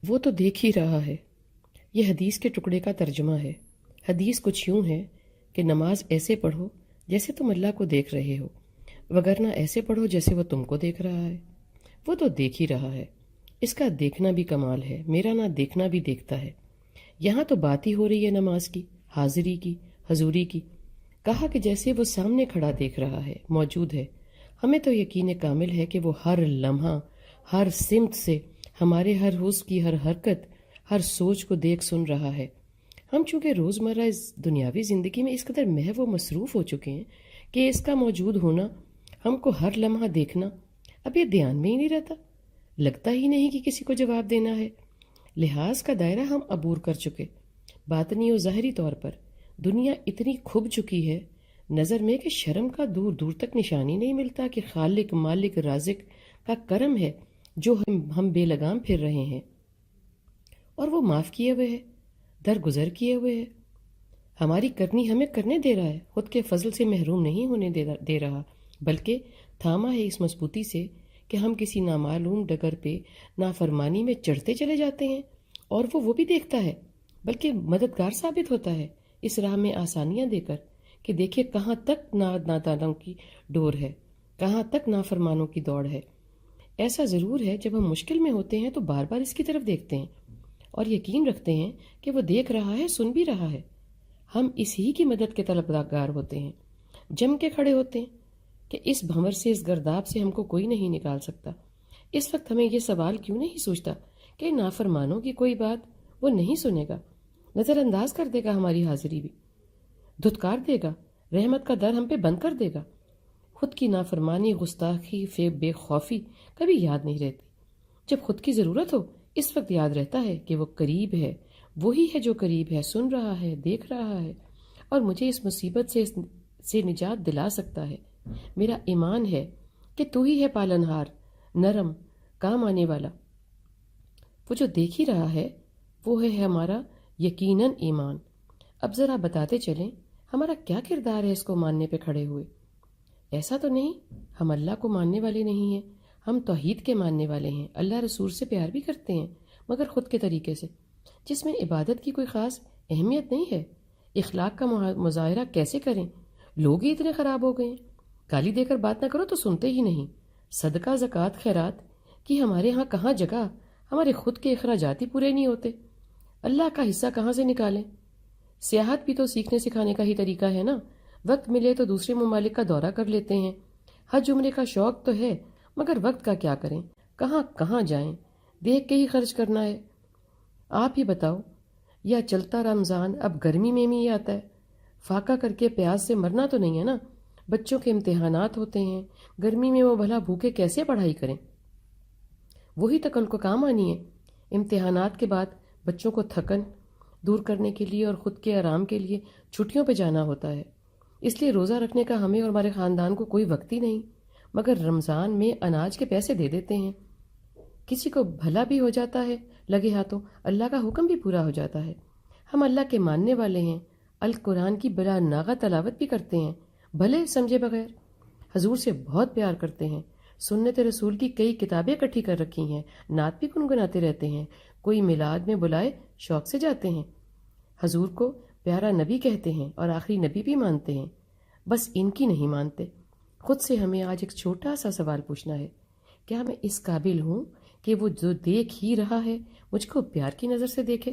وہ تو دیکھ ہی رہا ہے۔ یہ حدیث کے ٹکڑے کا ترجمہ ہے۔ حدیث کچھ یوں ہے کہ نماز ایسے پڑھو جیسے تم اللہ کو دیکھ رہے ہو، وگرنہ ایسے پڑھو جیسے وہ تم کو دیکھ رہا ہے۔ وہ تو دیکھ ہی رہا ہے۔ اس کا دیکھنا بھی کمال ہے، میرا نہ دیکھنا بھی دیکھتا ہے۔ یہاں تو بات ہی ہو رہی ہے نماز کی، حاضری کی، حضوری کی۔ کہا کہ جیسے وہ سامنے کھڑا دیکھ رہا ہے، موجود ہے۔ ہمیں تو یقین کامل ہے کہ وہ ہر لمحہ، ہر سمت سے ہمارے ہر حس کی ہر حرکت، ہر سوچ کو دیکھ سن رہا ہے۔ ہم چونکہ روزمرہ اس دنیاوی زندگی میں اس قدر محو و مصروف ہو چکے ہیں کہ اس کا موجود ہونا، ہم کو ہر لمحہ دیکھنا، اب یہ دھیان میں ہی نہیں رہتا، لگتا ہی نہیں کہ کسی کو جواب دینا ہے۔ لحاظ کا دائرہ ہم عبور کر چکے، باطنی و ظاہری طور پر دنیا اتنی کھب چکی ہے نظر میں کہ شرم کا دور دور تک نشانی نہیں ملتا کہ خالق مالک رازق کا کرم ہے جو ہم بے لگام پھر رہے ہیں، اور وہ معاف کیے ہوئے ہے، درگزر کیے ہوئے ہے، ہماری کرنی ہمیں کرنے دے رہا ہے، خود کے فضل سے محروم نہیں ہونے دے رہا، بلکہ تھاما ہے اس مضبوطی سے کہ ہم کسی نامعلوم ڈگر پہ نافرمانی میں چڑھتے چلے جاتے ہیں، اور وہ بھی دیکھتا ہے، بلکہ مددگار ثابت ہوتا ہے اس راہ میں آسانیاں دے کر کہ دیکھے کہاں تک نادانوں کی ڈور ہے، کہاں تک نافرمانوں کی دوڑ ہے۔ ایسا ضرور ہے جب ہم مشکل میں ہوتے ہیں تو بار بار اس کی طرف دیکھتے ہیں اور یقین رکھتے ہیں کہ وہ دیکھ رہا ہے، سن بھی رہا ہے۔ ہم اس ہی کی مدد کے طلبگار ہوتے ہیں، جم کے کھڑے ہوتے ہیں کہ اس بھنور سے، اس گرداب سے ہم کو کوئی نہیں نکال سکتا۔ اس وقت ہمیں یہ سوال کیوں نہیں سوچتا کہ نافرمانوں کی کوئی بات وہ نہیں سنے گا، نظر انداز کر دے گا، ہماری حاضری بھی دھتکار دے گا، رحمت کا در ہم پہ بند کر دے گا۔ خود کی نافرمانی، گستاخی، بے خوفی کبھی یاد نہیں رہتی۔ جب خود کی ضرورت ہو اس وقت یاد رہتا ہے کہ وہ قریب ہے، وہی ہے جو قریب ہے، سن رہا ہے، دیکھ رہا ہے، اور مجھے اس مصیبت سے نجات دلا سکتا ہے۔ میرا ایمان ہے کہ تو ہی ہے پالنہار، نرم، کام آنے والا۔ وہ جو دیکھ ہی رہا ہے وہ ہے ہمارا یقیناً ایمان۔ اب ذرا بتاتے چلیں ہمارا کیا کردار ہے اس کو ماننے پہ کھڑے ہوئے۔ ایسا تو نہیں ہم اللہ کو ماننے والے نہیں ہیں، ہم توحید کے ماننے والے ہیں، اللہ رسول سے پیار بھی کرتے ہیں، مگر خود کے طریقے سے، جس میں عبادت کی کوئی خاص اہمیت نہیں ہے۔ اخلاق کا مظاہرہ کیسے کریں؟ لوگ ہی اتنے خراب ہو گئے ہیں، گالی دے کر بات نہ کرو تو سنتے ہی نہیں، صدقہ زکوٰۃ خیرات کی ہمارے ہاں کہاں جگہ، ہمارے خود کے اخراجات ہی پورے نہیں ہوتے، اللہ کا حصہ کہاں سے نکالیں؟ سیاحت بھی تو سیکھنے سکھانے کا ہی طریقہ ہے نا، وقت ملے تو دوسرے ممالک کا دورہ کر لیتے ہیں، حج عمرے کا شوق تو ہے، مگر وقت کا کیا کریں، کہاں کہاں جائیں، دیکھ کے ہی خرچ کرنا ہے۔ آپ ہی بتاؤ، یا چلتا رمضان اب گرمی میں بھی آتا ہے، فاقہ کر کے پیاس سے مرنا تو نہیں ہے نا؟ بچوں کے امتحانات ہوتے ہیں، گرمی میں وہ بھلا بھوکے کیسے پڑھائی کریں؟ وہی تو کل کو کام آنی ہے۔ امتحانات کے بعد بچوں کو تھکن دور کرنے کے لیے اور خود کے آرام کے لیے چھٹیوں پہ جانا ہوتا ہے، اس لیے روزہ رکھنے کا ہمیں اور ہمارے خاندان کو کوئی وقت ہی نہیں، مگر رمضان میں اناج کے پیسے دے دیتے ہیں، کسی کو بھلا بھی ہو جاتا ہے، لگے ہاتھوں اللہ کا حکم بھی پورا ہو جاتا ہے۔ ہم اللہ کے ماننے والے ہیں، القرآن کی بلا ناغہ تلاوت بھی کرتے ہیں، بھلے سمجھے بغیر، حضور سے بہت پیار کرتے ہیں، سنت رسول کی کئی کتابیں اکٹھی کر رکھی ہیں، نعت بھی گنگناتے رہتے ہیں، کوئی میلاد میں بلائے شوق سے جاتے ہیں، حضور کو پیارا نبی کہتے ہیں اور آخری نبی بھی مانتے ہیں، بس ان کی نہیں مانتے۔ خود سے ہمیں آج ایک چھوٹا سا سوال پوچھنا ہے، کیا میں اس قابل ہوں کہ وہ جو دیکھ ہی رہا ہے مجھ کو پیار کی نظر سے دیکھے؟